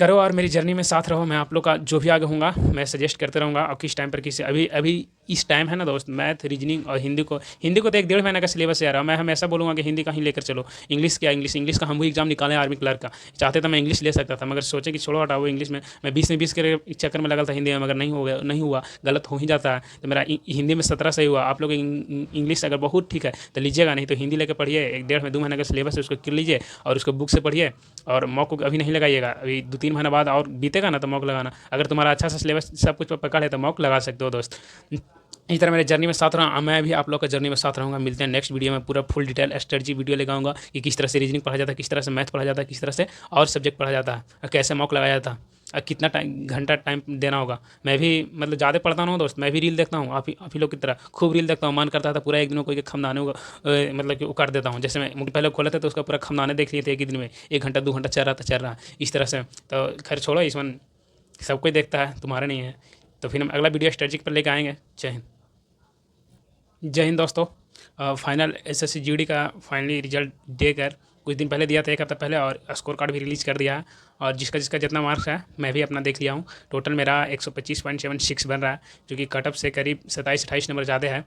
करो और मेरी जर्नी में साथ रहो। मैं आप लोग का जो भी आगे होऊंगा मैं सजेस्ट करते रहूँगा। और किस टाइम पर किसी अभी अभी इस टाइम है ना दोस्त, मैथ रीजनिंग और हिंदी को तो 1 डेढ़ महीने का सिलेबस आ रहा है। मैं हमेशा बोलूँगा कि हिंदी का ही लेकर चलो। इंग्लिश क्या, इंग्लिश का हम भी एग्जाम निकाले आर्मी क्लर्क का। चाहते तो मैं इंग्लिश ले सकता था, मगर सोचे कि छोड़ो हटाओ इंग्लिश में 20 के चक्कर में लगा था हिंदी में, मगर नहीं हुआ, गलत हो ही जाता है। तो मेरा हिंदी में 17 सही हुआ। आप लोग इंग्लिश अगर बहुत ठीक है तो लीजिएगा, नहीं तो हिंदी लेकर पढ़िए। 1 डेढ़ 2 महीने का सिलेबस है, उसको कर लीजिए और उसको बुक से पढ़िए। और मॉक को अभी नहीं लगाइएगा, अभी 2-3 महीने बाद और बीतेगा ना तो मॉक लगाना। अगर तुम्हारा अच्छा सा सिलेबस सब कुछ पकड़ है तो मॉक लगा सकते हो दोस्त। इस तरह मेरे जर्नी में साथ रहा, मैं भी आप लोग का जर्नी में साथ रहूँगा। मिलते हैं नेक्स्ट वीडियो में, पूरा फुल डिटेल स्ट्रेटजी वीडियो लेकर आऊँगा कि किस तरह से रीजनिंग पढ़ा जाता है, किस तरह से मैथ पढ़ा जाता है, किस तरह से और सब्जेक्ट पढ़ा जाता है, और कैसे मॉक लगाया जाता है, और कितना घंटा टाइम देना होगा। मैं भी मतलब ज़्यादा पढ़ता हूँ दोस्त, मैं भी रील देखता हूँ। आप ही लोग की तरह खूब रील देखता हूँ। मन करता था पूरा एक दिन में कोई खमनाने को मतलब कि वो कर देता हूँ। जैसे मैं मुझे पहले खोले थे तो उसका पूरा खमनाने देख लिए थे एक ही दिन में, 1 घंटा 2 घंटा चल रहा इस तरह से। तो खैर छोड़ो, इसमें सब कोई देखता है, तुम्हारा नहीं है। तो फिर हम अगला वीडियो स्ट्रेटजी पर लेकर आएंगे। जय हिंद। जय हिंद दोस्तों। फाइनल एसएससी जीडी का फाइनली रिजल्ट देकर कुछ दिन पहले दिया था, 1 हफ्ता पहले, और स्कोर कार्ड भी रिलीज़ कर दिया है। और जिसका जिसका जितना मार्क्स है मैं भी अपना देख लिया हूँ। टोटल मेरा 125.76 बन रहा है, जो कि कट ऑफ से करीब 27-28 नंबर ज़्यादा है।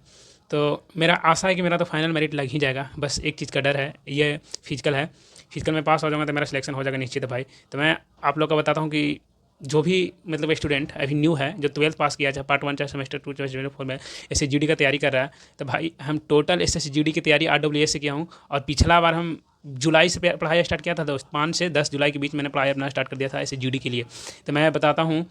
तो मेरा आशा है कि मेरा तो फाइनल मेरिट लग ही जाएगा। बस एक चीज़ का डर है, ये फिजिकल है। फिजिकल में पास हो जाऊँगा तो मेरा सिलेक्शन हो जाएगा निश्चित है भाई। तो मैं आप लोग को बताता हूँ कि जो भी मतलब स्टूडेंट अभी न्यू है, जो 12th पास किया, चाहे पार्ट 1 चाहे सेमेस्टर 2 चाहे सेमेस्टर 4 में एस का तैयारी कर रहा है, तो भाई हम टोटल एस की तैयारी RWS से किया हूँ। और पिछला बार हम जुलाई से पढ़ाई स्टार्ट किया था दोस्त, 5 से 10 जुलाई के बीच मैंने पढ़ाई अपना स्टार्ट कर दिया था एस के लिए। तो मैं बताता हूँ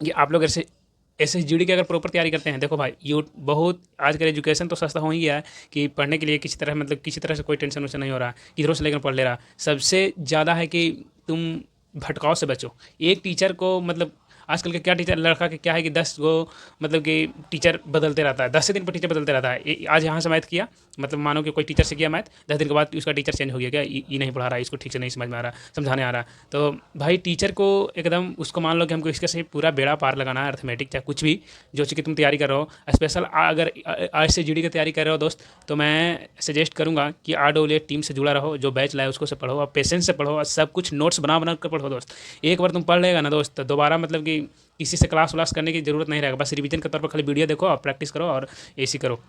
कि आप लोग एस की अगर प्रॉपर तैयारी करते हैं, देखो भाई यू बहुत आजकल एजुकेशन तो सस्ता हो ही गया है कि पढ़ने के लिए किसी तरह से कोई टेंशन वेंशन नहीं हो रहा, किधरों से लेकर पढ़ ले रहा। सबसे ज़्यादा है कि तुम भटकाव से बचो। एक टीचर को मतलब आजकल के क्या टीचर लड़का के क्या है कि 10 गो मतलब कि टीचर बदलते रहता है, 10 से दिन पर टीचर बदलते रहता है। आज यहाँ से मैथ किया, मतलब मानो कि कोई टीचर से किया मैथ, 10 दिन के बाद उसका टीचर चेंज हो गया, क्या ये नहीं पढ़ा रहा है, इसको ठीक से नहीं समझ में आ रहा, समझाने आ रहा। तो भाई टीचर को एकदम उसको मान लो कि हमको इसके से पूरा बेड़ा पार लगाना है, अर्थमेटिक चाहे कुछ भी जो चीज़ की तुम तैयारी कर रहे हो। स्पेशल अगर आज से की तैयारी कर रहे हो दोस्त, तो मैं सजेस्ट करूँगा कि RWA टीम से जुड़ा रहो, जो बैच लाए उसको से पढ़ो, और पेशेंस से पढ़ो, और सब कुछ नोट्स बना कर पढ़ो दोस्त। एक बार तुम पढ़ लेगा ना दोस्त, तो दोबारा मतलब कि किसी से क्लास व्लास करने की ज़रूरत नहीं रहेगा। बस रिवीजन के तौर पर खाली वीडियो देखो और प्रैक्टिस करो और ऐसी करो।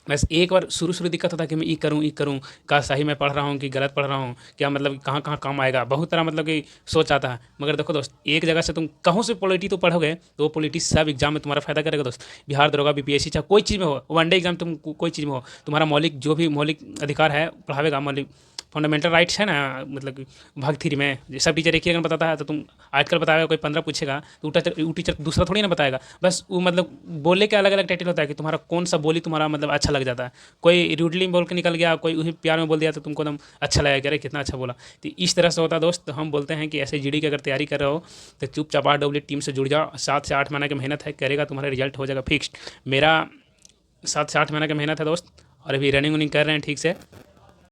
बस एक बार शुरू दिक्कत होता है कि मैं ये करूँ का सही मैं पढ़ रहा हूँ कि गलत पढ़ रहा हूँ, क्या मतलब कहाँ कहाँ काम आएगा, बहुत तरह मतलब कि सोच आता है। मगर देखो दोस्त, एक जगह से तुम कहूँ से पॉलिटी तो पढ़ोगे तो वो पॉलिटी सब एग्जाम में तुम्हारा फायदा करेगा दोस्त। बिहार दरोगा BPSC चाहे कोई चीज़ में हो, वनडे एग्जाम तुम कोई चीज़ में हो, तुम्हारा मौलिक जो भी मौलिक अधिकार है पढ़ावेगा। मौलिक फंडामेंटल राइट्स है ना, मतलब कि भाग 3 में सब टीचर एक ही अगर बताता है तो तुम आजकल बताएगा, कोई 15 पूछेगा तो वो टीचर दूसरा थोड़ी ना बताएगा। बस वो मतलब बोलने के अलग अलग टाइटल होता है कि तुम्हारा कौन सा बोली तुम्हारा मतलब अच्छा लग जाता है। कोई रूडली बोल के निकल गया, कोई उसी प्यार में बोल दिया तो तुमको एकदम अच्छा लगेगा कि अरे कितना अच्छा बोला। तो इस तरह से होता है दोस्त। तो हम बोलते हैं कि ऐसे की अगर तैयारी कर रहे हो तो चुपचाप RWA टीम से जुड़ जाओ। 7 से 8 महीने की मेहनत है, करेगा तुम्हारा रिजल्ट हो जाएगा फिक्स्ड। मेरा 7 से 8 महीने का मेहनत है दोस्त, और अभी रनिंग वनिंग कर रहे हैं ठीक से।